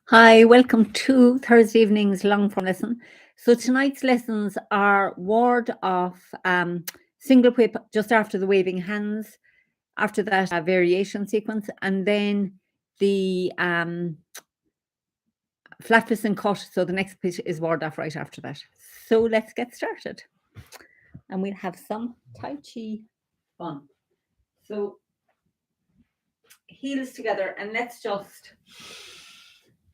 Hi, welcome to Thursday evening's long form lesson. So tonight's lessons are ward off, single whip just after the waving hands, after that variation sequence, and then the flat fist and cut. So the next pitch is ward off right after that. So let's get started. And we'll have some Tai Chi fun. So heels together, and let's just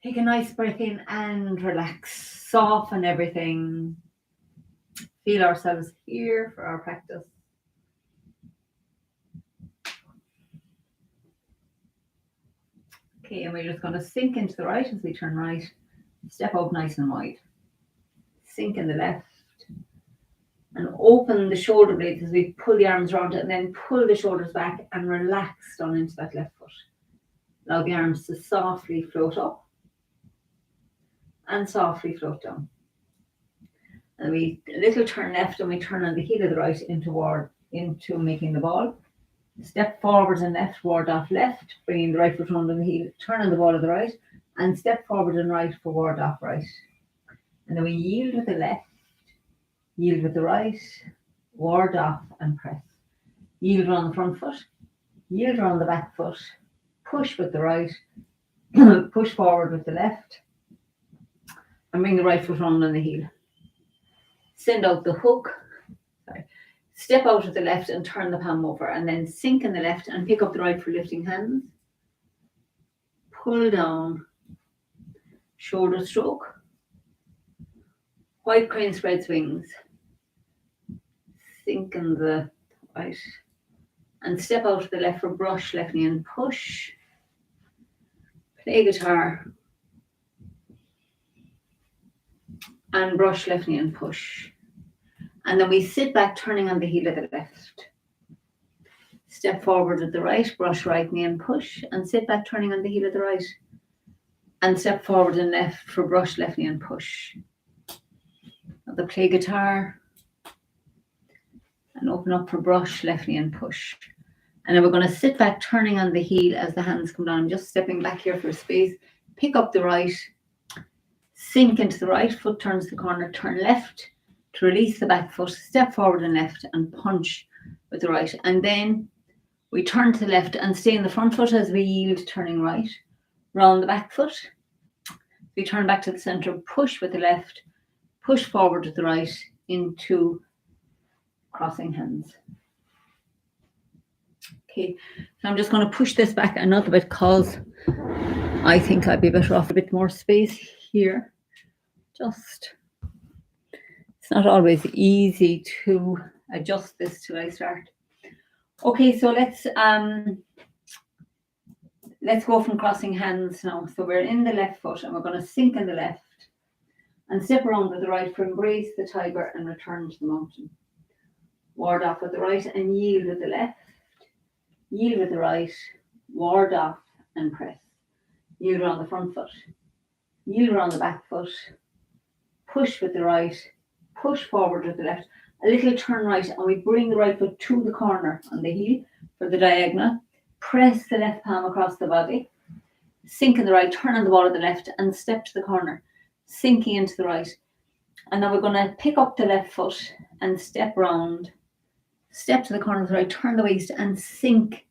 take a nice breath in and relax, soften everything. Feel ourselves here for our practice. Okay, and we're just going to sink into the right as we turn right. Step out nice and wide. Sink in the left. And open the shoulder blades as we pull the arms around it, and then pull the shoulders back and relax down into that left foot. Allow the arms to softly float up and softly float down. And we a little turn left, and we turn on the heel of the right into making the ball. Step forward and left, ward off left, bringing the right foot under the heel, turn on the ball of the right, and step forward and right for ward off right. And then we yield with the left, yield with the right, ward off and press. Yield around the front foot, yield around the back foot, push with the right, push forward with the left, and bring the right foot round on the heel. Send out the hook, step out of the left and turn the palm over, and then sink in the left and pick up the right for lifting hands. Pull down, shoulder stroke, white crane spreads wings. Sink in the right and step out of the left for brush, left knee and push. Play guitar and brush, left knee and push. And then we sit back, turning on the heel of the left. Step forward with the right, brush right knee and push, and sit back, turning on the heel of the right. And step forward and left for brush, left knee and push. Now the play guitar and open up for brush, left knee and push. And then we're going to sit back, turning on the heel as the hands come down. I'm just stepping back here for space. Pick up the right, sink into the right, foot turns the corner, turn left to release the back foot, step forward and left and punch with the right. And then we turn to the left and stay in the front foot as we yield, turning right. Round the back foot. We turn back to the center, push with the left, push forward with the right into crossing hands. Okay, so I'm just going to push this back another bit because I think I'd be better off a bit more space here. It's not always easy to adjust this till I start. Okay, so let's go from crossing hands now. So we're in the left foot and we're going to sink in the left and step around with the right for embrace the tiger and return to the mountain. Ward off with the right and yield with the left. Yield with the right, ward off and press. Yield around the front foot. Yield around the back foot. Push with the right. Push forward with the left. A little turn right, and we bring the right foot to the corner on the heel for the diagonal. Press the left palm across the body. Sink in the right, turn on the ball of the left, and step to the corner, sinking into the right. And then we're going to pick up the left foot and step round. Step to the corner of the right, turn the waist and sink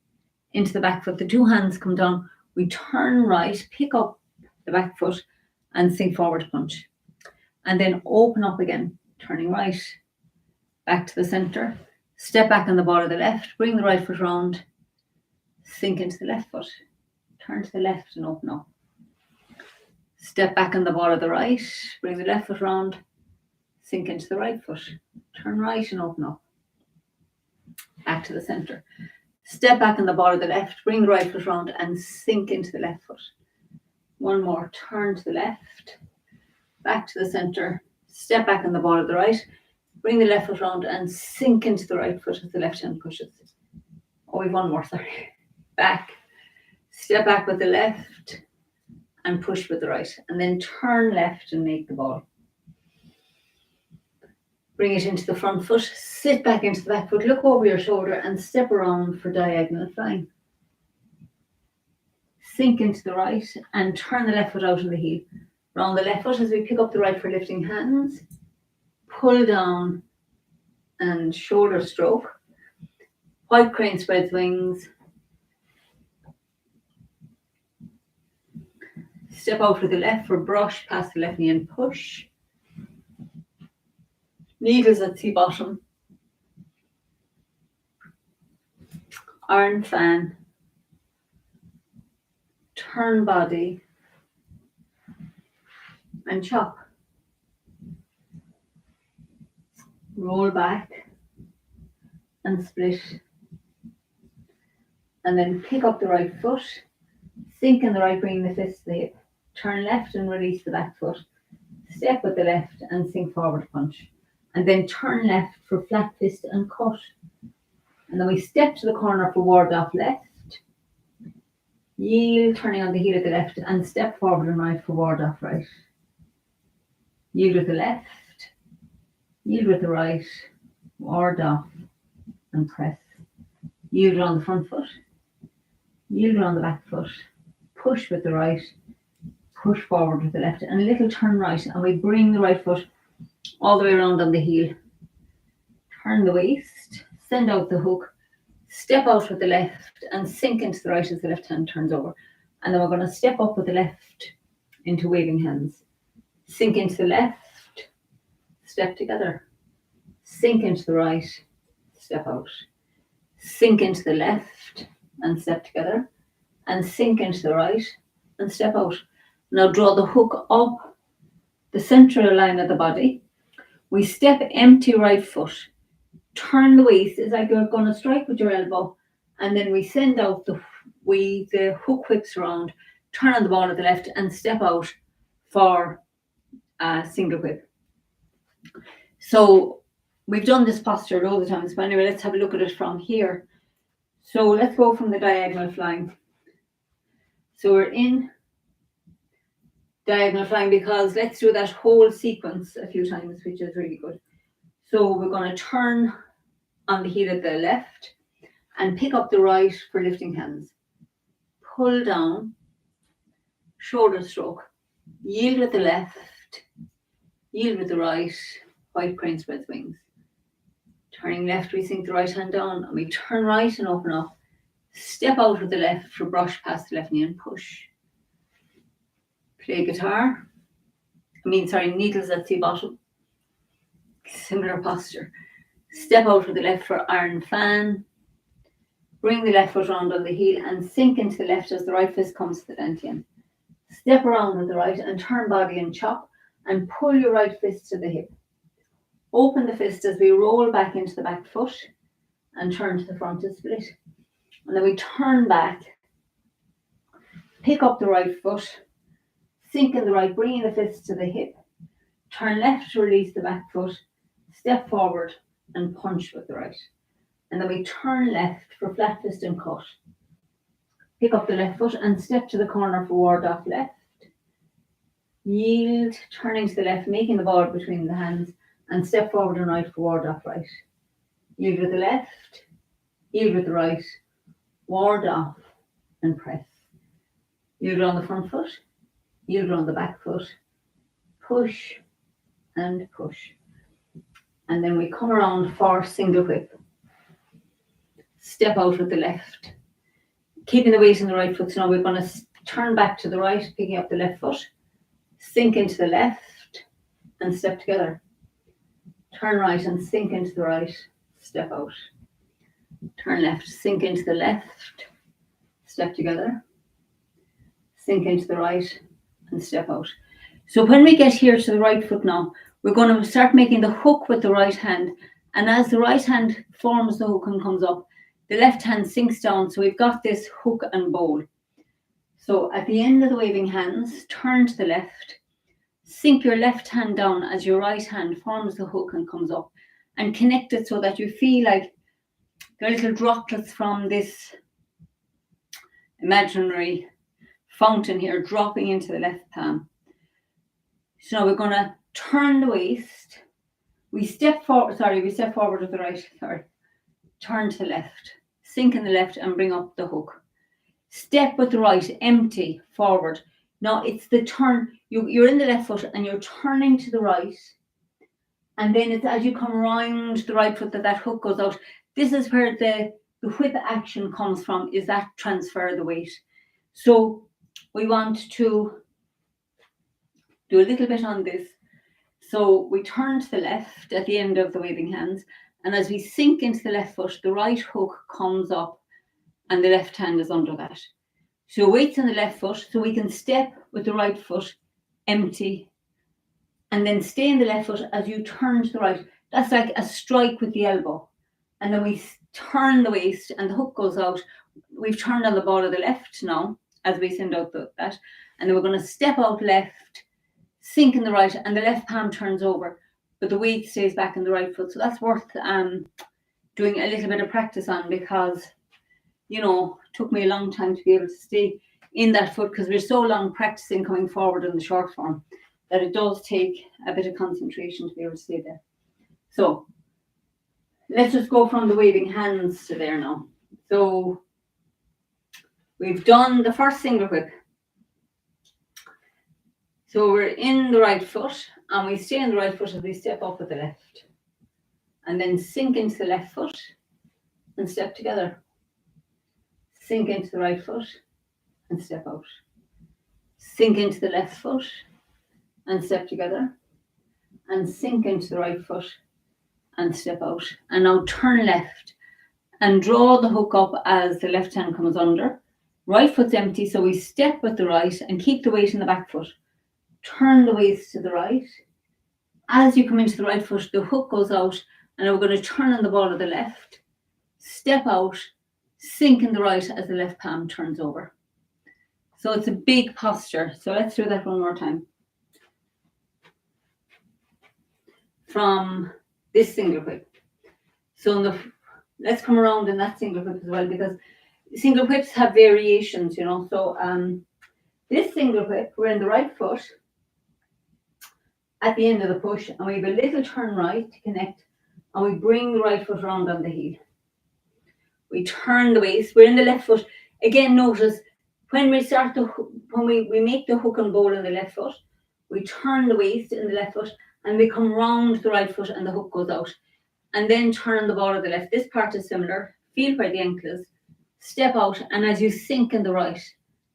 into the back foot. The two hands come down. We turn right, pick up the back foot and sink forward punch. And then open up again, turning right, back to the center. Step back on the ball of the left, bring the right foot round, sink into the left foot. Turn to the left and open up. Step back on the ball of the right, bring the left foot round, sink into the right foot. Turn right and open up. Back to the center. Step back on the ball of the left, bring the right foot round and sink into the left foot. One more, turn to the left, back to the center, step back on the ball of the right, bring the left foot round and sink into the right foot as the left hand pushes. Oh, we've one more, sorry. Back, step back with the left and push with the right, and then turn left and make the ball. Bring it into the front foot, sit back into the back foot, look over your shoulder and step around for diagonal flying. sink into the right, and turn the left foot out on the heel. Round the left foot as we pick up the right for lifting hands, pull down and shoulder stroke. White crane spreads wings. Step out with the left for brush past the left knee and push. Needles at sea bottom. Iron fan. Turn body. And chop. Roll back and split. And then pick up the right foot. Sink in the right, bring the fist to the hip. Turn left and release the back foot. Step with the left and sink forward punch. And then turn left for flat fist and cut. And then we step to the corner for ward off left. Yield, turning on the heel at the left, and step forward and right for ward off right. Yield with the left. Yield with the right. Ward off and press. Yield around the front foot. Yield around the back foot. Push with the right. Push forward with the left, and a little turn right, and we bring the right foot all the way around on the heel. Turn the waist, send out the hook, step out with the left and sink into the right as the left hand turns over. And then we're going to step up with the left into waving hands. Sink into the left, step together. Sink into the right, step out. Sink into the left and step together. And sink into the right and step out. Now draw the hook up the central line of the body. We step empty right foot. Turn the waist. It's like you're going to strike with your elbow. And then we send out the hook whips around. Turn on the ball at the left and step out for a single whip. So we've done this posture loads of times. But anyway, let's have a look at it from here. So let's go from the diagonal flying. So we're in diagonal flying because let's do that whole sequence a few times, which is really good. So we're going to turn on the heel at the left and pick up the right for lifting hands. Pull down, shoulder stroke, yield with the left, yield with the right, white crane spreads wings. Turning left, we sink the right hand down and we turn right and open up. Step out with the left for brush past the left knee and push. Play guitar. Needles at sea bottom. Similar posture. Step out with the left for iron fan. Bring the left foot round on the heel and sink into the left as the right fist comes to the dantian. Step around with the right and turn body and chop and pull your right fist to the hip. Open the fist as we roll back into the back foot and turn to the front and split. And then we turn back, pick up the right foot, sink in the right, bringing the fist to the hip, turn left to release the back foot, step forward and punch with the right. And then we turn left for flat fist and cut. Pick up the left foot and step to the corner for ward off left. Yield, turning to the left, making the ball between the hands and step forward and right for ward off right. Yield with the left, yield with the right, ward off and press. Yield on the front foot, yield on the back foot, push and push. And then we come around for single whip. Step out with the left. Keeping the weight in the right foot. So now we're going to turn back to the right, picking up the left foot. Sink into the left and step together. Turn right and sink into the right, step out. Turn left, sink into the left, step together. Sink into the right and step out. So when we get here to the right foot now, we're going to start making the hook with the right hand. And as the right hand forms the hook and comes up, the left hand sinks down. So we've got this hook and bowl. So at the end of the waving hands, turn to the left, sink your left hand down as your right hand forms the hook and comes up, and connect it so that you feel like there are little droplets from this imaginary fountain here dropping into the left palm. So now we're going to turn the waist. We step forward with the right, turn to the left, sink in the left and bring up the hook. Step with the right, empty, forward. Now it's the turn. You're in the left foot and you're turning to the right. And then it's as you come around the right foot that hook goes out. This is where the whip action comes from, is that transfer of the weight. So we want to do a little bit on this. So we turn to the left at the end of the waving hands. And as we sink into the left foot, the right hook comes up and the left hand is under that. So weight's on the left foot, so we can step with the right foot, empty, and then stay in the left foot as you turn to the right. That's like a strike with the elbow. And then we turn the waist and the hook goes out. We've turned on the ball of the left now as we send out that. And then we're going to step out left, sink in the right, and the left palm turns over, but the weight stays back in the right foot. So that's worth doing a little bit of practice on, because, you know, it took me a long time to be able to stay in that foot, because we're so long practicing coming forward in the short form that it does take a bit of concentration to be able to stay there. So let's just go from the waving hands to there now. So we've done the first single whip. So we're in the right foot and we stay in the right foot as we step up with the left. And then sink into the left foot and step together. Sink into the right foot and step out. Sink into the left foot and step together. And sink into the right foot and step out. And now turn left and draw the hook up as the left hand comes under. Right foot's empty, so we step with the right and keep the weight in the back foot. Turn the waist to the right. As you come into the right foot, the hook goes out, and we're going to turn on the ball of the left, step out, sink in the right as the left palm turns over. So it's a big posture. So let's do that one more time. From this single whip. So let's come around in that single whip as well, because single whips have variations, you know. So this single whip, we're in the right foot at the end of the push, and we have a little turn right to connect, and we bring the right foot around on the heel. We turn the waist. We're in the left foot. Again, notice when we start when we make the hook and bowl in the left foot, we turn the waist in the left foot and we come round the right foot and the hook goes out. And then turn the ball of the left. This part is similar. Feel where the ankle is. Step out, and as you sink in the right,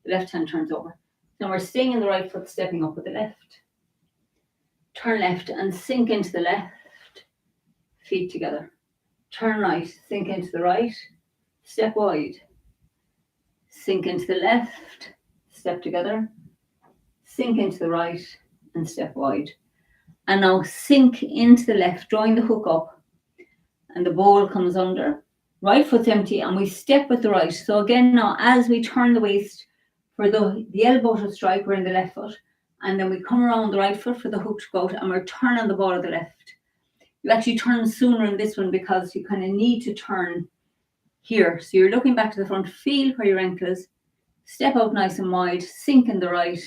the left hand turns over. Now we're staying in the right foot, stepping up with the left. Turn left and sink into the left. Feet together. Turn right, sink into the right. Step wide. Sink into the left. Step together. Sink into the right and step wide. And now sink into the left, drawing the hook up. And the bowl comes under. Right foot's empty and we step with the right. So again now, as we turn the waist for the elbow to strike, we're in the left foot. And then we come around the right foot for the hook to go out, and we're turning the ball of the left. You actually turn sooner in this one because you kind of need to turn here. So you're looking back to the front, feel where your ankle is, step out nice and wide, sink in the right,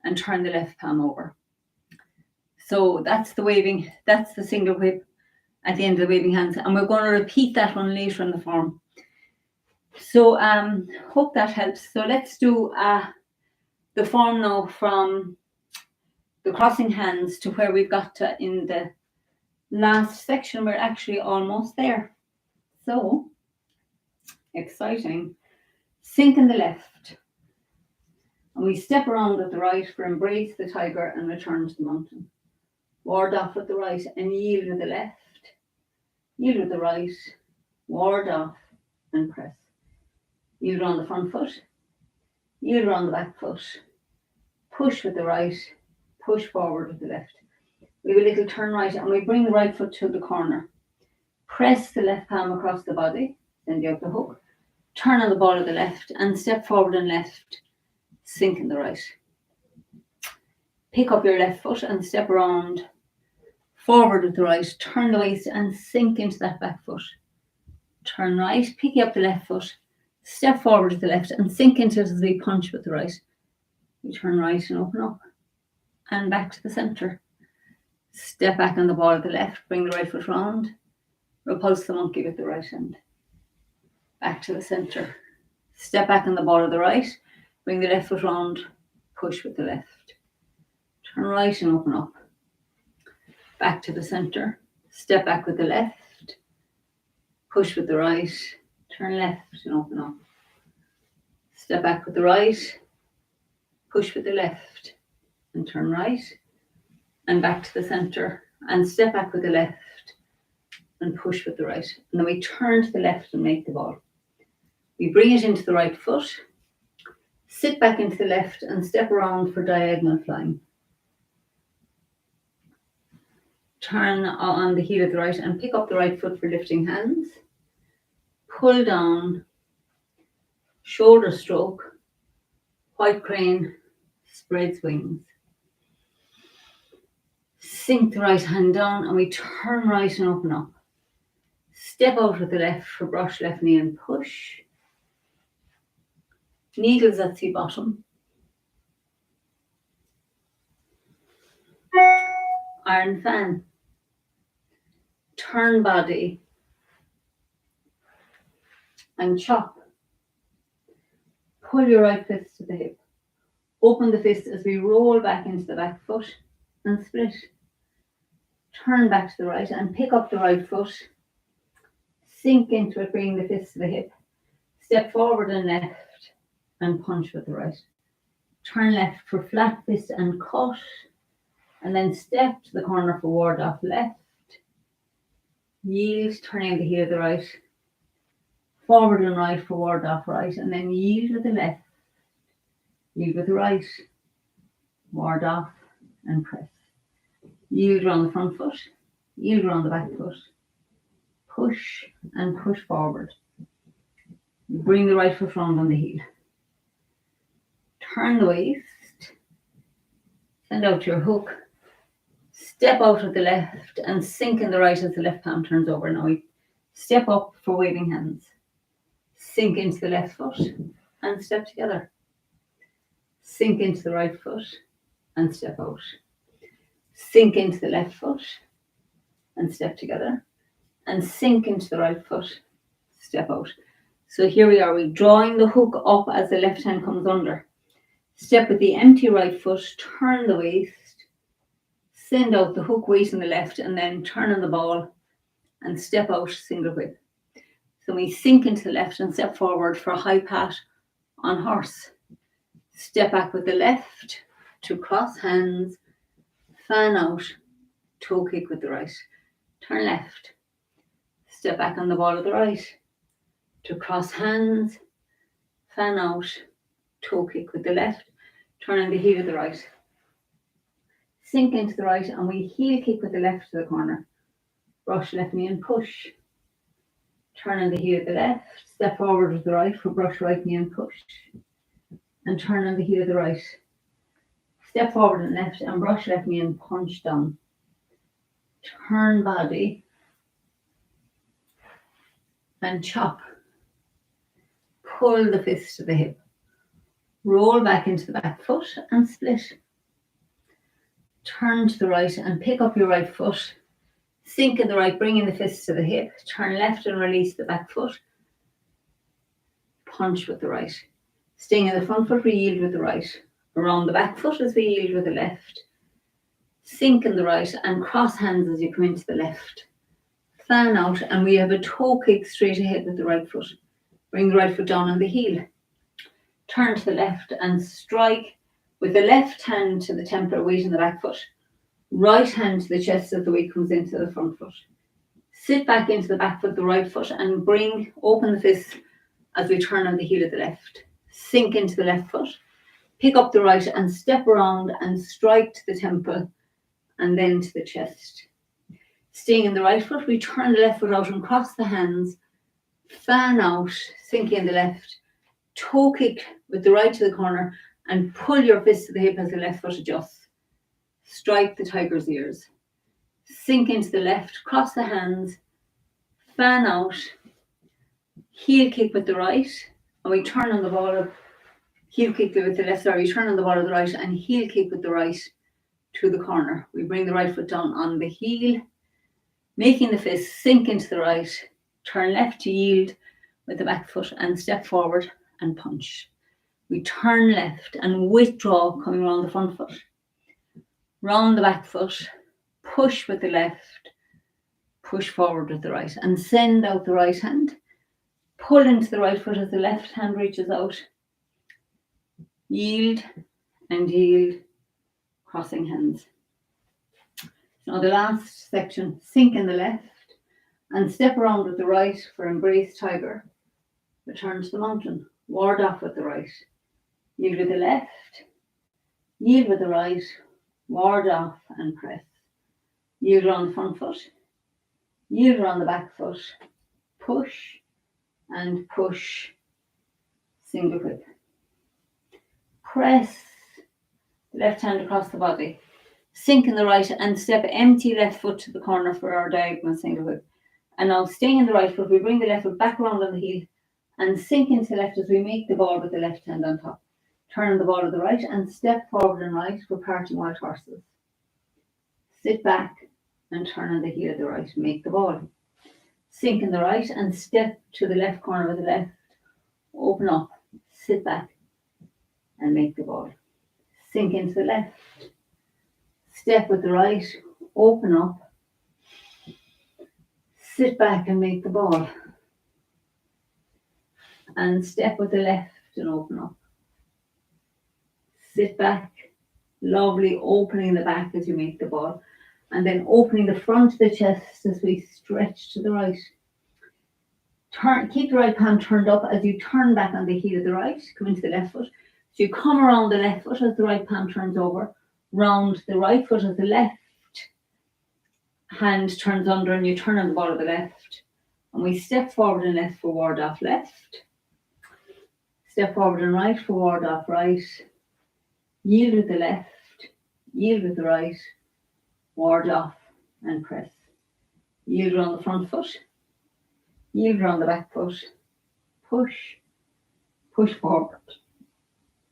and turn the left palm over. So that's the single whip at the end of the waving hands, and we're going to repeat that one later in the form. So hope that helps. So let's do the form now from the crossing hands to where we've got to in the last section. We're actually almost there. So exciting. Sink in the left, and we step around with the right for embrace the tiger and return to the mountain. Ward off with the right and yield with the left. Yield with the right, ward off and press. Yield around the front foot, yield around the back foot, push with the right, push forward with the left. We have a little turn right and we bring the right foot to the corner. Press the left palm across the body, send you out the hook. Turn on the ball of the left and step forward and left, sink in the right. Pick up your left foot and step around, forward with the right, turn the waist and sink into that back foot. Turn right, pick up the left foot, step forward with the left and sink into it as we punch with the right. You turn right and open up and back to the center. Step back on the ball of the left, bring the right foot round, repulse the monkey with the right hand. Back to the center. Step back on the ball of the right, bring the left foot round, push with the left. Turn right and open up. Back to the centre, step back with the left, push with the right, turn left and open up. Step back with the right, push with the left and turn right, and back to the centre, and step back with the left and push with the right. And then we turn to the left and make the ball. We bring it into the right foot, sit back into the left and step around for diagonal flying. Turn on the heel of the right and pick up the right foot for lifting hands. Pull down, shoulder stroke, white crane, spreads wings. Sink the right hand down and we turn right and open up. Step out with the left for brush left knee and push. Needles at sea bottom. Iron fan. Turn body and chop. Pull your right fist to the hip. Open the fist as we roll back into the back foot and split. Turn back to the right and pick up the right foot. Sink into it, bring the fist to the hip. Step forward and left and punch with the right. Turn left for flat fist and cut. And then step to the corner for ward off left. Yield, turning the heel of the right. Forward and right for ward off right. And then yield with the left. Yield with the right. Ward off and press. Yield around the front foot. Yield around the back foot. Push and push forward. Bring the right foot round on the heel. Turn the waist. Send out your hook. Step out with the left and sink in the right as the left palm turns over. Now we step up for waving hands. Sink into the left foot and step together. Sink into the right foot and step out. Sink into the left foot and step together. And sink into the right foot, step out. So here we are, we're drawing the hook up as the left hand comes under. Step with the empty right foot, turn the waist, send out the hook weight in the left, and then turn on the ball and step out single whip. So we sink into the left and step forward for a high pat on horse. Step back with the left to cross hands, fan out, toe kick with the right. Turn left. Step back on the ball of the right to cross hands, fan out, toe kick with the left, turn on the heel of the right. Sink into the right and we heel kick with the left to the corner. Brush left knee and push. Turn on the heel of the left, step forward with the right for brush right knee and push. And turn on the heel of the right. Step forward and left and brush left knee and punch down. Turn body. And chop. Pull the fist to the hip. Roll back into the back foot and split. Turn to the right and pick up your right foot. Sink in the right, bringing the fist to the hip. Turn left and release the back foot. Punch with the right. Staying in the front foot, we yield with the right. Around the back foot as we yield with the left. Sink in the right and cross hands as you come into the left. Fan out and we have a toe kick straight ahead with the right foot. Bring the right foot down on the heel. Turn to the left and strike with the left hand to the temple, weight in the back foot. Right hand to the chest as the weight comes into the front foot. Sit back into the back foot, the right foot, and open the fist as we turn on the heel of the left. Sink into the left foot. Pick up the right and step around and strike to the temple and then to the chest. Staying in the right foot, we turn the left foot out and cross the hands. Fan out, sinking in the left. Toe kick with the right to the corner and pull your fist to the hip as the left foot adjusts. Strike the tiger's ears. Sink into the left, cross the hands. Fan out. Heel kick with the right. And we turn on the ball of heel kick with the left, we turn on the ball of the right and heel kick with the right to the corner. We bring the right foot down on the heel. Making the fist sink into the right, turn left to yield with the back foot and step forward and punch. We turn left and withdraw, coming around the front foot. Round the back foot, push with the left, push forward with the right, and send out the right hand. Pull into the right foot as the left hand reaches out. Yield and yield, crossing hands. Now the last section, sink in the left and step around with the right for embrace tiger. Return to the mountain, ward off with the right. Yield with the left, yield with the right, ward off and press. Yield around the front foot, yield around the back foot, push and push, single whip. Press the left hand across the body, sink in the right and step empty left foot to the corner for our diagonal single whip. And now staying in the right foot, we bring the left foot back around on the heel and sink into the left as we make the ball with the left hand on top. Turn the ball to the right and step forward and right for parting wild horses. Sit back and turn on the heel of the right, make the ball. Sink in the right and step to the left corner with the left. Open up, sit back and make the ball. Sink into the left. Step with the right, open up, sit back and make the ball. And step with the left and open up. Sit back, lovely, opening the back as you make the ball. And then opening the front of the chest as we stretch to the right. Keep the right palm turned up as you turn back on the heel of the right, come into the left foot. So you come around the left foot as the right palm turns over, round the right foot as the left hand turns under and you turn on the ball of the left. And we step forward and left for ward off left. Step forward and right for ward off right. Yield with the left, yield with the right, ward off and press. Yield around the front foot, yield around the back foot, push, push forward,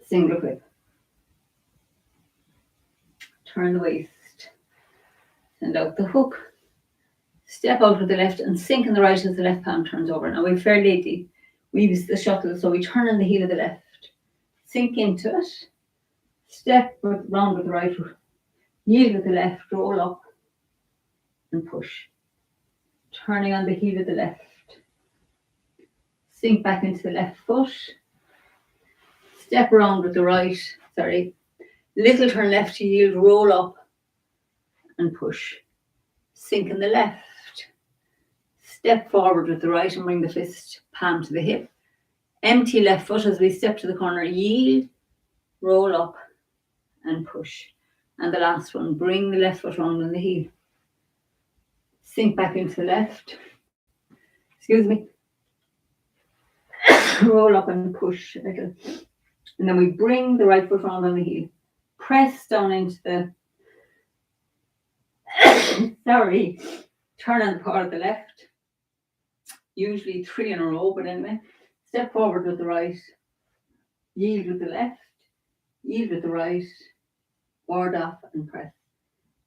single whip. Turn the waist, send out the hook, step out with the left and sink in the right as the left palm turns over. Now we Fair Lady weaves the shuttle, so we turn on the heel of the left, sink into it, step round with the right foot, yield with the left, roll up and push. Turning on the heel of the left, sink back into the left foot, step around with the right, little turn left to yield, roll up and push. Sink in the left, step forward with the right and bring the fist palm to the hip. Empty left foot as we step to the corner, yield, roll up and push. And the last one, bring the left foot round on the heel. Sink back into the left. Roll up and push a little. And then we bring the right foot round on the heel. Press down into the turn on the part of the left. Usually 3 in a row, but anyway. Step forward with the right. Yield with the left. Yield with the right. Ward off and press.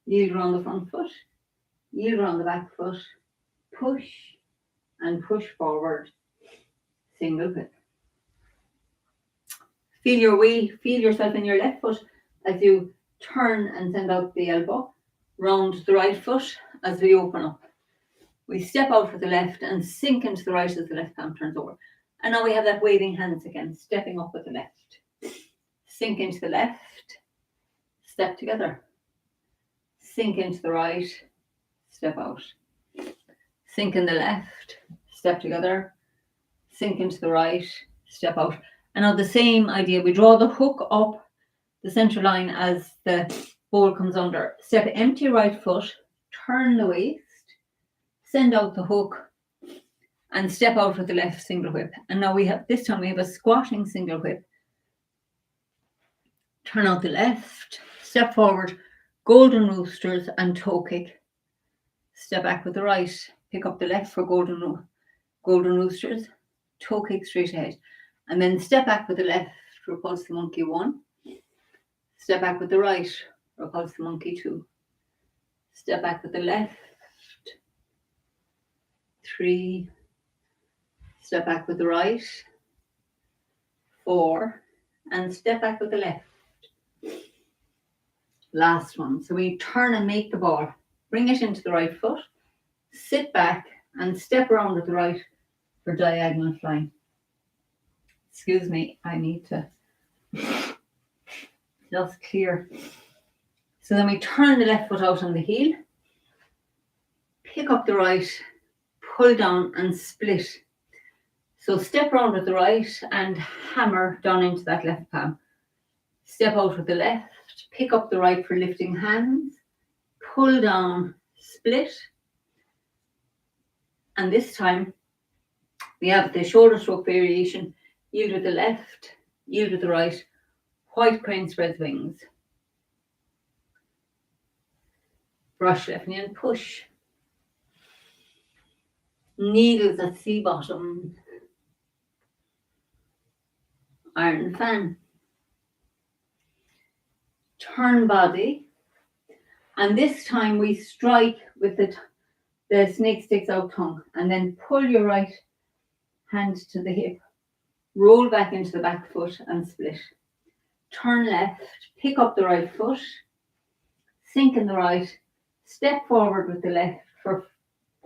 Yield around the front foot. Yield around the back foot. Push and push forward. Single whip. Feel your weight, feel yourself in your left foot as you turn and send out the elbow. Round the right foot as we open up. We step out with the left and sink into the right as the left palm turns over. And now we have that waving hands again, stepping up with the left. Sink into the left, step together. Sink into the right, step out. Sink in the left, step together. Sink into the right, step out. And now the same idea, we draw the hook up the center line as the bowl comes under. Step empty right foot, turn the waist, send out the hook and step out with the left single whip. And now this time we have a squatting single whip. Turn out the left, step forward, golden roosters and toe kick. Step back with the right, pick up the left for golden roosters, toe kick straight ahead. And then step back with the left, repulse the monkey 1. Step back with the right, repulse the monkey 2. Step back with the left, 3. Step back with the right, 4, and step back with the left. Last one. So we turn and make the ball. Bring it into the right foot, sit back and step around with the right for diagonal flying. Excuse me, I need to just clear. So then we turn the left foot out on the heel, pick up the right, pull down and split. So step around with the right and hammer down into that left palm. Step out with the left, pick up the right for lifting hands, pull down, split. And this time we have the shoulder stroke variation, yield with the left, yield with the right, white crane spreads wings. Brush left knee and push. Needles at sea bottom. Iron fan. Turn body. And this time we strike with the snake sticks out tongue. And then pull your right hand to the hip. Roll back into the back foot and split. Turn left. Pick up the right foot. Sink in the right. Step forward with the left for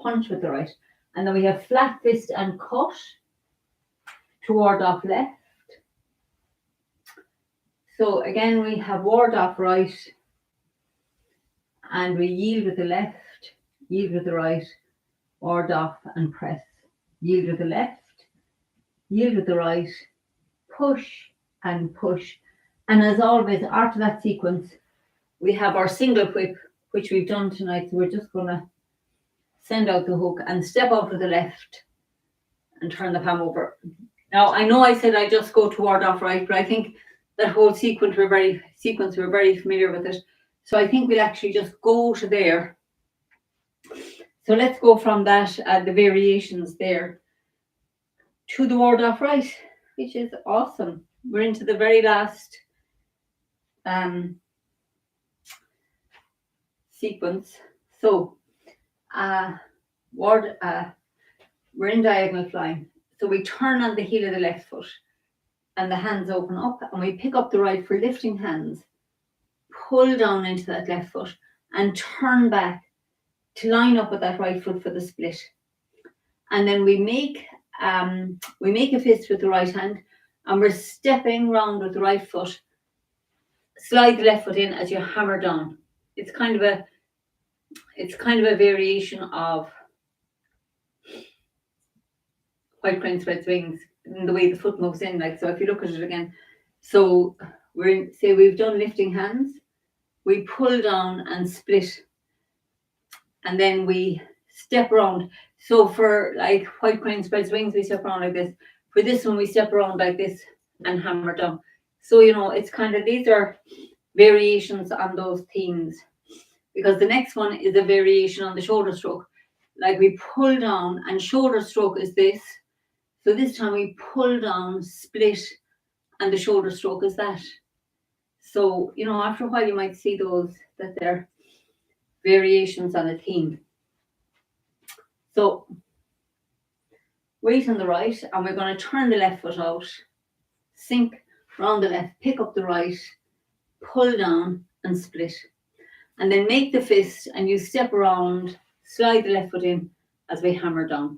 punch with the right. And then we have flat fist and cut to ward off left. So again, we have ward off right and we yield with the left, yield with the right, ward off and press. Yield with the left, yield with the right, push and push. And as always, after that sequence, we have our single whip, which we've done tonight. So we're just going to send out the hook and step out with the left and turn the palm over. Now, I know I said I just go to ward off right, but I think that whole sequence, we're very familiar with it. So I think we'll actually just go to there. So let's go from that, the variations there, to the ward off right, which is awesome. We're into the very last sequence. So we're in diagonal flying. So we turn on the heel of the left foot and the hands open up and we pick up the right for lifting hands, pull down into that left foot and turn back to line up with that right foot for the split. And then we make a fist with the right hand and we're stepping round with the right foot. Slide the left foot in as you hammer down. It's kind of a variation of white crane spreads wings in the way the foot moves in. Like, so if you look at it again, so we've done lifting hands, we pull down and split, and then we step around. So for like white crane spreads wings, we step around like this. For this one, we step around like this and hammer down. So, you know, it's kind of, these are variations on those themes, because the next one is a variation on the shoulder stroke. Like we pull down and shoulder stroke is this. So this time we pull down, split, and the shoulder stroke is that. So, you know, after a while you might see those, that they're variations on a theme. So weight on the right, and we're going to turn the left foot out, sink round the left, pick up the right, pull down and split. And then make the fist and you step around, slide the left foot in as we hammer down.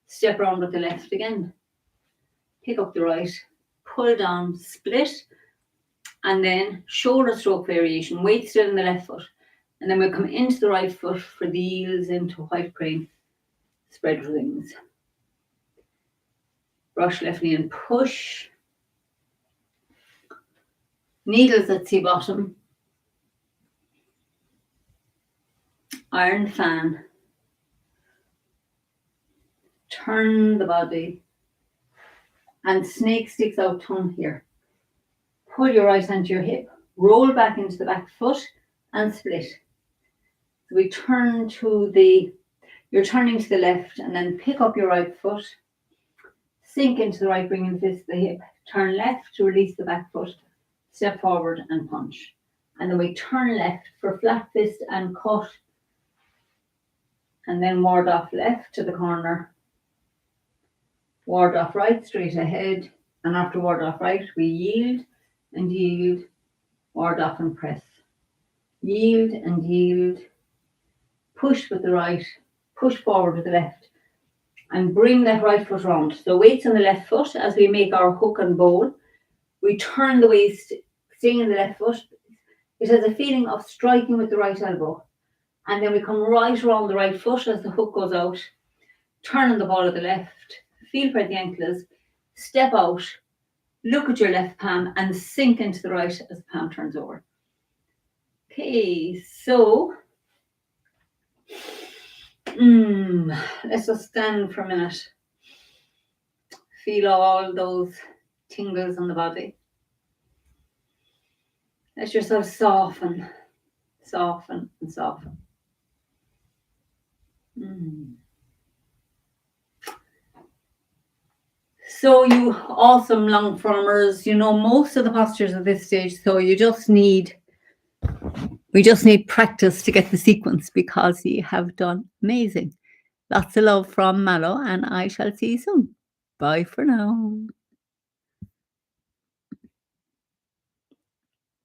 Step around with the left again, pick up the right, pull down, split, and then shoulder stroke variation, weight still in the left foot. And then we'll come into the right foot for the heels into white crane spread wings. Brush left knee and push. Needles at sea bottom. Iron fan. Turn the body. And snake sticks out tongue here. Pull your right hand to your hip. Roll back into the back foot and split. So we turn to you're turning to the left and then pick up your right foot. Sink into the right, bringing the fist to the hip. Turn left to release the back foot. Step forward and punch. And then we turn left for flat fist and cut. And then ward off left to the corner. Ward off right, straight ahead. And after ward off right, we yield, ward off and press. Yield and yield, push with the right, push forward with the left, and bring that right foot round. So weights on the left foot as we make our hook and bowl. We turn the waist, staying in the left foot. It has a feeling of striking with the right elbow. And then we come right around the right foot as the hook goes out, turning the ball of the left, feel where the ankle is, step out, look at your left palm and sink into the right as the palm turns over. Okay, so let's just stand for a minute. Feel all those tingles on the body. Let yourself soften, soften and soften. So you awesome long formers, you know most of the postures at this stage, so we just need practice to get the sequence because you have done amazing. Lots of love from Mallow, and I shall see you soon. Bye for now.